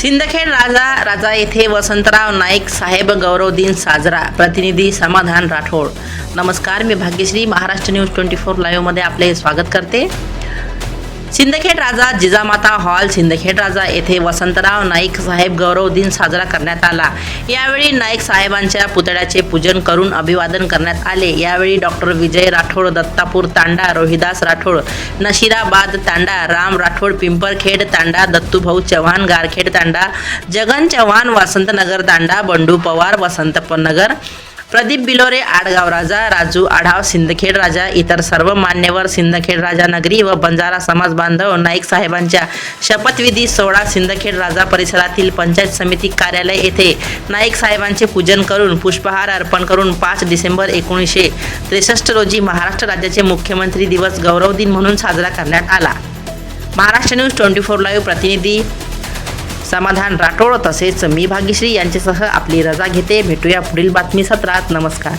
सिंदखेड राजा येथे वसंतराव नाईक साहेब गौरव दिन साजरा. प्रतिनिधी समाधान राठोड. नमस्कार, मी भाग्यश्री महाराष्ट्र न्यूज 24 लाईव्ह मध्ये आपले स्वागत करते. सिंदखेड राजा जिजामाता हॉल सिंदखेड राजा येथे वसंतराव नाईक साहेब गौरव दिन साजरा करण्यात आला. यावेळी नाईक साहेबांच्या पुतळ्याचे पूजन करून अभिवादन करण्यात आले. यावेळी डॉक्टर विजय राठोड, दत्तापूर तांडा, रोहिदास राठोड, नशिराबाद तांडा, राम राठोड, पिंपरखेड तांडा, दत्तूभाऊ चव्हाण, गारखेड तांडा, जगन चव्हाण, वसंतनगर तांडा, बंडू पवार, वसंतनगर, प्रदीप बिलोरे, आडगाव राजा, राजू आढाव, सिंदखेड राजा, इतर सर्व मान्यवर, सिंदखेड राजा नगरी व बंजारा समाज बांधव नाईक साहेबांच्या शपथविधी सोहळा सिंदखेड राजा परिसरातील पंचायत समिती कार्यालय येथे नाईक साहेबांचे पूजन करून पुष्पहार अर्पण करून 5 डिसेंबर 1963 रोजी महाराष्ट्र राज्याचे मुख्यमंत्री दिवस गौरव दिन म्हणून साजरा करण्यात आला. महाराष्ट्र न्यूज 24 लाईव्ह प्रतिनिधी समाधान राठोड तसेच मी भाग्यश्री यांच्यासह आपली रजा घेते. भेटूया पुढील बातमी सत्रात. नमस्कार.